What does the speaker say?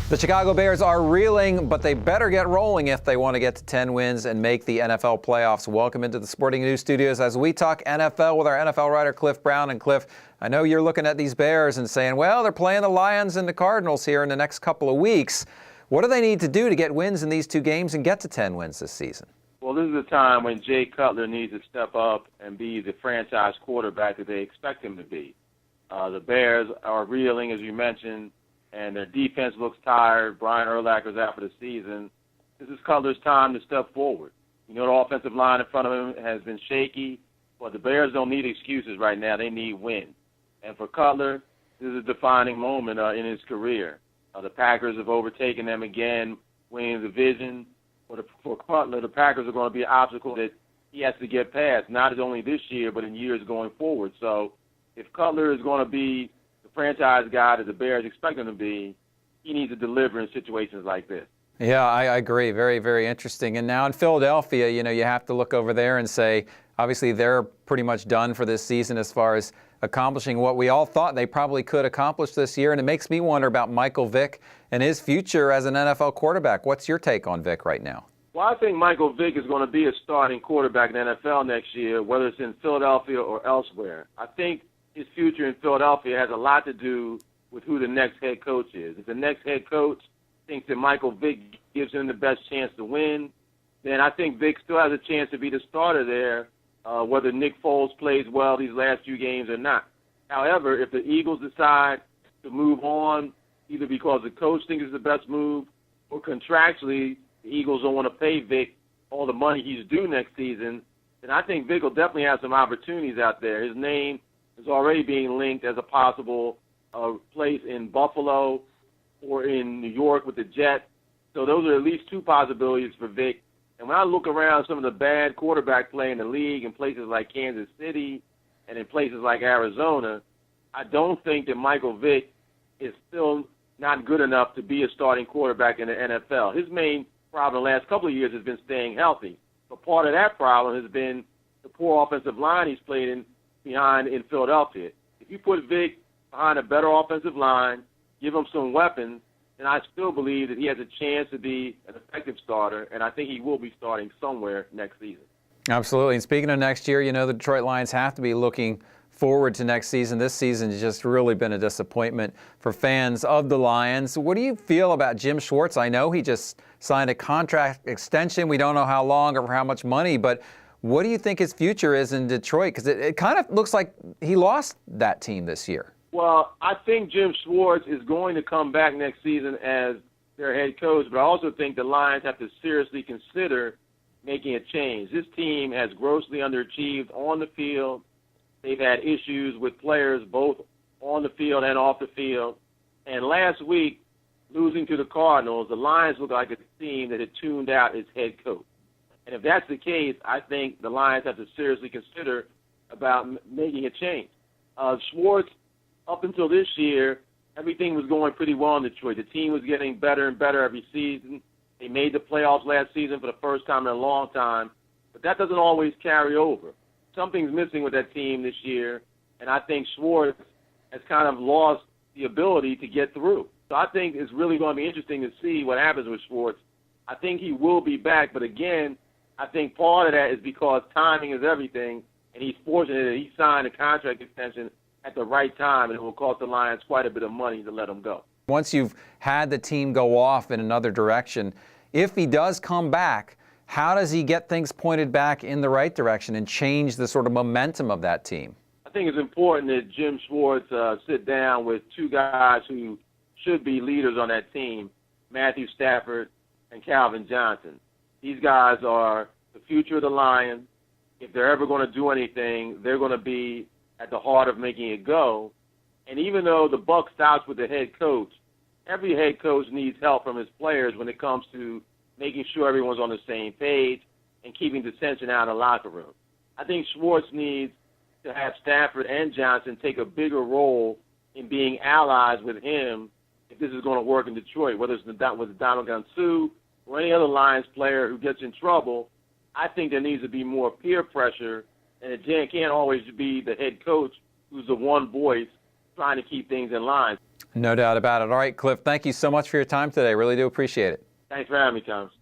The Chicago Bears are reeling, but they better get rolling if they want to get to 10 wins and make the NFL playoffs. Welcome into the Sporting News Studios as we talk NFL with our NFL writer Cliff Brown. And Cliff, I know you're looking at these Bears and saying, well, they're playing the Lions and the Cardinals here in the next couple of weeks. What do they need to do to get wins in these two games and get to 10 wins this season? Well, this is a time when Jay Cutler needs to step up and be the franchise quarterback that they expect him to be. The Bears are reeling, as you mentioned, and their defense looks tired. Brian Urlacher's out for the season. This is Cutler's time to step forward. You know, the offensive line in front of him has been shaky, but the Bears don't need excuses right now. They need wins. And for Cutler, this is a defining moment in his career. The Packers have overtaken them again, winning the division. For Cutler, the Packers are going to be an obstacle that he has to get past, not only this year, but in years going forward. So if Cutler is going to be the franchise guy that the Bears expect him to be, he needs to deliver in situations like this. Yeah, I agree. Very, very interesting. And now in Philadelphia, you know, you have to look over there and say, obviously they're pretty much done for this season as far as accomplishing what we all thought they probably could accomplish this year. And it makes me wonder about Michael Vick and his future as an NFL quarterback. What's your take on Vick right now? Well, I think Michael Vick is going to be a starting quarterback in the NFL next year, whether it's in Philadelphia or elsewhere. I think his future in Philadelphia has a lot to do with who the next head coach is. If the next head coach thinks that Michael Vick gives him the best chance to win, then I think Vick still has a chance to be the starter there, whether Nick Foles plays well these last few games or not. However, if the Eagles decide to move on, either because the coach thinks it's the best move or contractually the Eagles don't want to pay Vick all the money he's due next season, then I think Vick will definitely have some opportunities out there. His name is already being linked as a possible place in Buffalo or in New York with the Jets. So those are at least two possibilities for Vick. And when I look around some of the bad quarterback play in the league in places like Kansas City and in places like Arizona, I don't think that Michael Vick is still not good enough to be a starting quarterback in the NFL. His main problem the last couple of years has been staying healthy. But part of that problem has been the poor offensive line he's played behind in Philadelphia. If you put Vick behind a better offensive line, give him some weapons, then I still believe that he has a chance to be an effective starter, and I think he will be starting somewhere next season. Absolutely. And speaking of next year, you know, the Detroit Lions have to be looking forward to next season. This season has just really been a disappointment for fans of the Lions. What do you feel about Jim Schwartz? I know he just signed a contract extension. We don't know how long or for how much money, but what do you think his future is in Detroit? Because it kind of looks like he lost that team this year. Well, I think Jim Schwartz is going to come back next season as their head coach, but I also think the Lions have to seriously consider making a change. This team has grossly underachieved on the field. They've had issues with players both on the field and off the field. And last week, losing to the Cardinals, the Lions looked like a team that had tuned out its head coach. And if that's the case, I think the Lions have to seriously consider about making a change. Schwartz, up until this year, everything was going pretty well in Detroit. The team was getting better and better every season. They made the playoffs last season for the first time in a long time. But that doesn't always carry over. Something's missing with that team this year, and I think Schwartz has kind of lost the ability to get through. So I think it's really going to be interesting to see what happens with Schwartz. I think he will be back, but again, I think part of that is because timing is everything, and he's fortunate that he signed a contract extension at the right time, and it will cost the Lions quite a bit of money to let him go. Once you've had the team go off in another direction, if he does come back, how does he get things pointed back in the right direction and change the sort of momentum of that team? I think it's important that Jim Schwartz sit down with two guys who should be leaders on that team, Matthew Stafford and Calvin Johnson. These guys are the future of the Lions. If they're ever going to do anything, they're going to be at the heart of making it go. And even though the buck stops with the head coach, every head coach needs help from his players when it comes to making sure everyone's on the same page and keeping dissension out of the locker room. I think Schwartz needs to have Stafford and Johnson take a bigger role in being allies with him if this is going to work in Detroit, whether it's with Donald Gunsu or any other Lions player who gets in trouble. I think there needs to be more peer pressure, and it can't always be the head coach who's the one voice trying to keep things in line. No doubt about it. All right, Cliff, thank you so much for your time today. Really do appreciate it. Thanks for having me, Thomas.